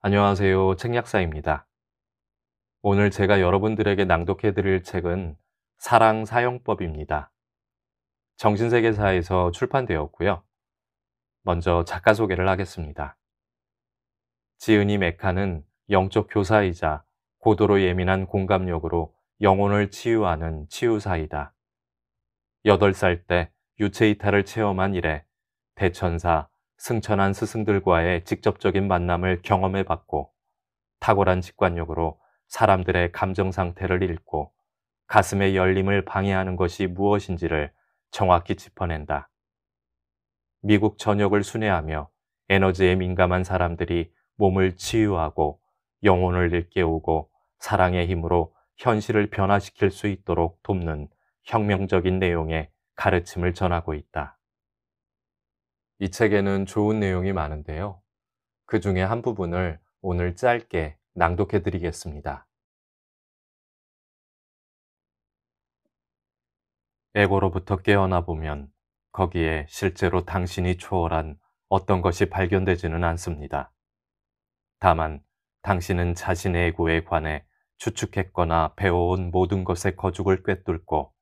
안녕하세요. 책약사입니다. 오늘 제가 여러분들에게 낭독해 드릴 책은 사랑 사용법입니다. 정신세계사에서 출판되었고요. 먼저 작가 소개를 하겠습니다. 지은이 메카는 영적 교사이자 고도로 예민한 공감력으로 영혼을 치유하는 치유사이다. 8살 때 유체이탈을 체험한 이래 대천사, 승천한 스승들과의 직접적인 만남을 경험해 봤고 탁월한 직관력으로 사람들의 감정 상태를 읽고 가슴의 열림을 방해하는 것이 무엇인지를 정확히 짚어낸다. 미국 전역을 순회하며 에너지에 민감한 사람들이 몸을 치유하고 영혼을 일깨우고 사랑의 힘으로 현실을 변화시킬 수 있도록 돕는 혁명적인 내용의 가르침을 전하고 있다. 이 책에는 좋은 내용이 많은데요. 그 중에 한 부분을 오늘 짧게 낭독해 드리겠습니다. 에고로부터 깨어나 보면 거기에 실제로 당신이 초월한 어떤 것이 발견되지는 않습니다. 다만 당신은 자신의 에고에 관해 추측했거나 배워온 모든 것의 거죽을 꿰뚫고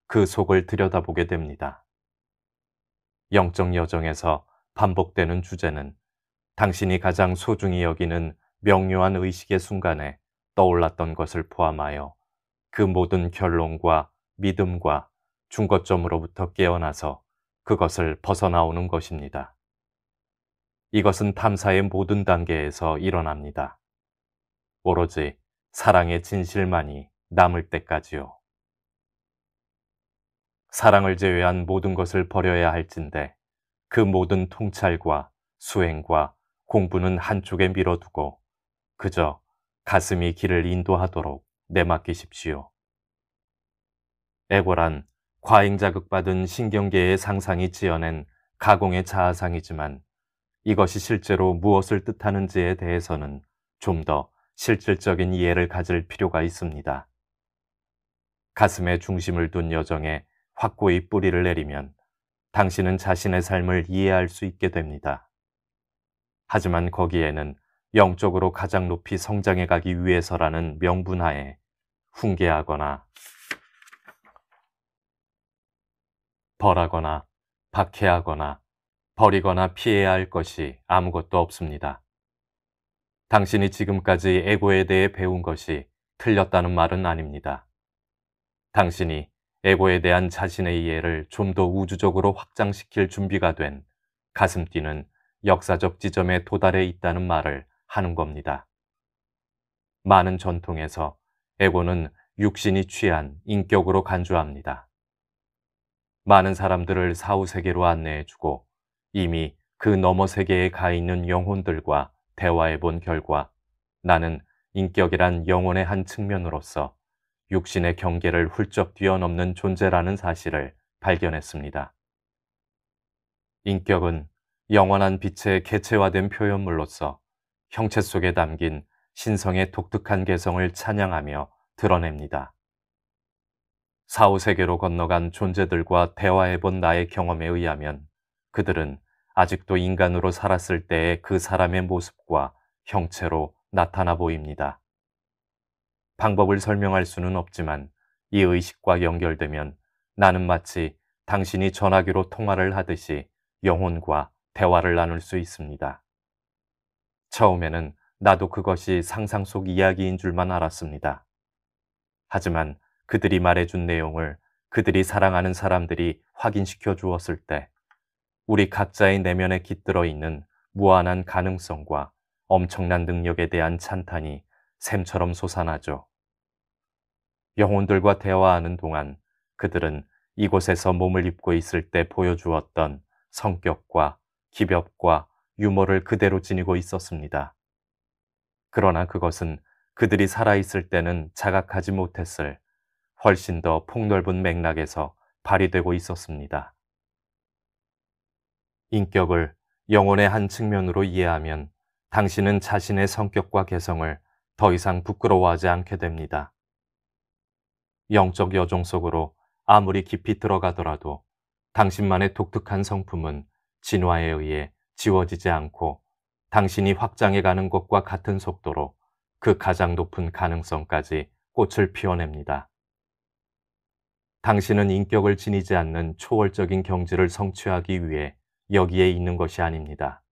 그 속을 들여다보게 됩니다. 영적 여정에서 반복되는 주제는 당신이 가장 소중히 여기는 명료한 의식의 순간에 떠올랐던 것을 포함하여 그 모든 결론과 믿음과 중거점으로부터 깨어나서 그것을 벗어나오는 것입니다. 이것은 탐사의 모든 단계에서 일어납니다. 오로지 사랑의 진실만이 남을 때까지요. 사랑을 제외한 모든 것을 버려야 할진대 그 모든 통찰과 수행과 공부는 한쪽에 밀어두고 그저 가슴이 길을 인도하도록 내맡기십시오. 에고란 과잉 자극받은 신경계의 상상이 지어낸 가공의 자아상이지만 이것이 실제로 무엇을 뜻하는지에 대해서는 좀 더 실질적인 이해를 가질 필요가 있습니다. 가슴에 중심을 둔 여정에 확고히 뿌리를 내리면 당신은 자신의 삶을 이해할 수 있게 됩니다. 하지만 거기에는 영적으로 가장 높이 성장해 가기 위해서라는 명분하에 훈계하거나 벌하거나 박해하거나 버리거나 피해야 할 것이 아무것도 없습니다. 당신이 지금까지 에고에 대해 배운 것이 틀렸다는 말은 아닙니다. 당신이 에고에 대한 자신의 이해를 좀 더 우주적으로 확장시킬 준비가 된 가슴 뛰는 역사적 지점에 도달해 있다는 말을 하는 겁니다. 많은 전통에서 에고는 육신이 취한 인격으로 간주합니다. 많은 사람들을 사후세계로 안내해주고 이미 그 너머 세계에 가 있는 영혼들과 대화해본 결과 나는 인격이란 영혼의 한 측면으로서 육신의 경계를 훌쩍 뛰어넘는 존재라는 사실을 발견했습니다. 인격은 영원한 빛의 개체화된 표현물로서 형체 속에 담긴 신성의 독특한 개성을 찬양하며 드러냅니다. 사후세계로 건너간 존재들과 대화해본 나의 경험에 의하면 그들은 아직도 인간으로 살았을 때의 그 사람의 모습과 형체로 나타나 보입니다. 방법을 설명할 수는 없지만 이 의식과 연결되면 나는 마치 당신이 전화기로 통화를 하듯이 영혼과 대화를 나눌 수 있습니다. 처음에는 나도 그것이 상상 속 이야기인 줄만 알았습니다. 하지만 그들이 말해준 내용을 그들이 사랑하는 사람들이 확인시켜 주었을 때 우리 각자의 내면에 깃들어 있는 무한한 가능성과 엄청난 능력에 대한 찬탄이 샘처럼 솟아나죠. 영혼들과 대화하는 동안 그들은 이곳에서 몸을 입고 있을 때 보여주었던 성격과 기벽과 유머를 그대로 지니고 있었습니다. 그러나 그것은 그들이 살아있을 때는 자각하지 못했을 훨씬 더 폭넓은 맥락에서 발휘되고 있었습니다. 인격을 영혼의 한 측면으로 이해하면 당신은 자신의 성격과 개성을 더 이상 부끄러워하지 않게 됩니다. 영적 여정 속으로 아무리 깊이 들어가더라도 당신만의 독특한 성품은 진화에 의해 지워지지 않고 당신이 확장해가는 것과 같은 속도로 그 가장 높은 가능성까지 꽃을 피워냅니다. 당신은 인격을 지니지 않는 초월적인 경지를 성취하기 위해 여기에 있는 것이 아닙니다.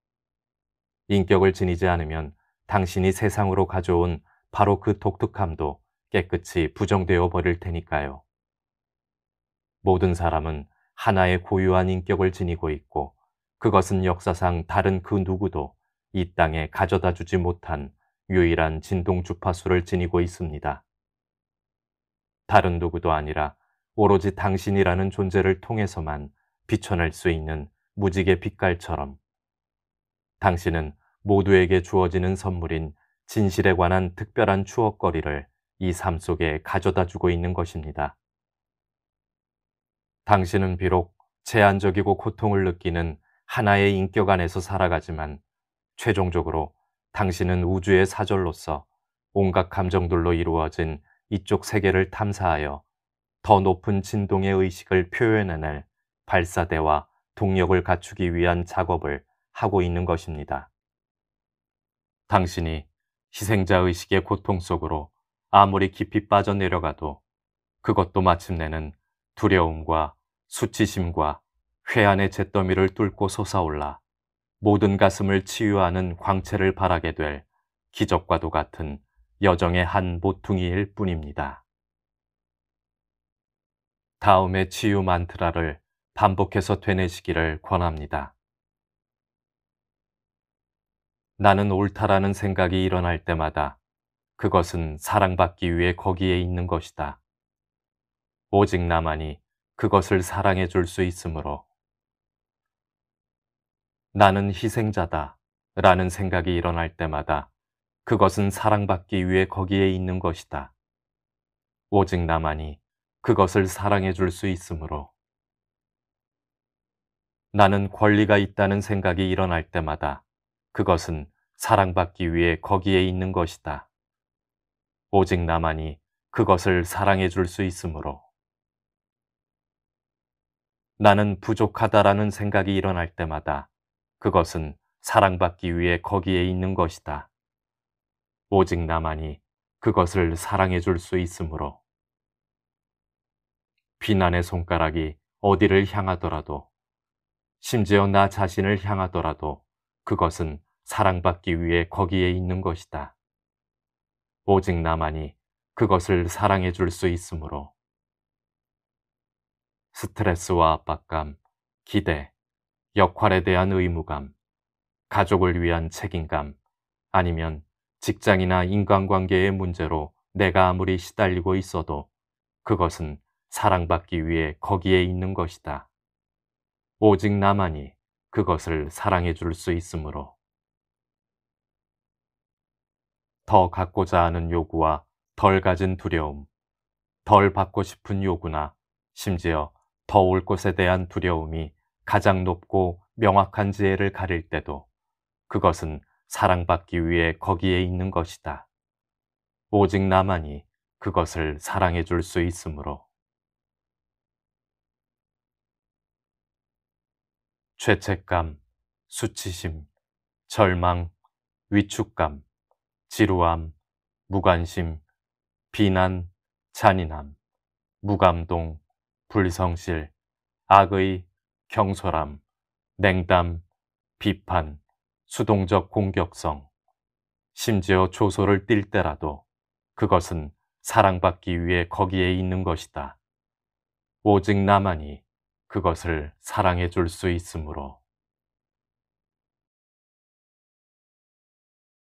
인격을 지니지 않으면 당신이 세상으로 가져온 바로 그 독특함도 깨끗이 부정되어 버릴 테니까요. 모든 사람은 하나의 고유한 인격을 지니고 있고 그것은 역사상 다른 그 누구도 이 땅에 가져다 주지 못한 유일한 진동 주파수를 지니고 있습니다. 다른 누구도 아니라 오로지 당신이라는 존재를 통해서만 비춰낼 수 있는 무지개 빛깔처럼 당신은 모두에게 주어지는 선물인 진실에 관한 특별한 추억거리를 이 삶 속에 가져다 주고 있는 것입니다. 당신은 비록 제한적이고 고통을 느끼는 하나의 인격 안에서 살아가지만 최종적으로 당신은 우주의 사절로서 온갖 감정들로 이루어진 이쪽 세계를 탐사하여 더 높은 진동의 의식을 표현해낼 발사대와 동력을 갖추기 위한 작업을 하고 있는 것입니다. 당신이 희생자 의식의 고통 속으로 아무리 깊이 빠져내려가도 그것도 마침내는 두려움과 수치심과 회한의 잿더미를 뚫고 솟아올라 모든 가슴을 치유하는 광채를 발하게 될 기적과도 같은 여정의 한 모퉁이일 뿐입니다. 다음의 치유 만트라를 반복해서 되뇌시기를 권합니다. 나는 옳다라는 생각이 일어날 때마다 그것은 사랑받기 위해 거기에 있는 것이다. 오직 나만이 그것을 사랑해 줄 수 있으므로. 나는 희생자다 라는 생각이 일어날 때마다 그것은 사랑받기 위해 거기에 있는 것이다. 오직 나만이 그것을 사랑해 줄 수 있으므로. 나는 권리가 있다는 생각이 일어날 때마다 그것은 사랑받기 위해 거기에 있는 것이다. 오직 나만이 그것을 사랑해 줄 수 있으므로. 나는 부족하다라는 생각이 일어날 때마다 그것은 사랑받기 위해 거기에 있는 것이다. 오직 나만이 그것을 사랑해 줄 수 있으므로. 비난의 손가락이 어디를 향하더라도, 심지어 나 자신을 향하더라도 그것은 사랑받기 위해 거기에 있는 것이다. 오직 나만이 그것을 사랑해 줄 수 있으므로. 스트레스와 압박감, 기대, 역할에 대한 의무감, 가족을 위한 책임감, 아니면 직장이나 인간관계의 문제로 내가 아무리 시달리고 있어도 그것은 사랑받기 위해 거기에 있는 것이다. 오직 나만이 그것을 사랑해 줄 수 있으므로. 더 갖고자 하는 요구와 덜 가진 두려움, 덜 받고 싶은 요구나 심지어 더 올 것에 대한 두려움이 가장 높고 명확한 지혜를 가릴 때도 그것은 사랑받기 위해 거기에 있는 것이다. 오직 나만이 그것을 사랑해 줄 수 있으므로. 죄책감, 수치심, 절망, 위축감, 지루함, 무관심, 비난, 잔인함, 무감동, 불성실, 악의, 경솔함, 냉담, 비판, 수동적 공격성, 심지어 조소를 띌 때라도 그것은 사랑받기 위해 거기에 있는 것이다. 오직 나만이 그것을 사랑해 줄 수 있으므로.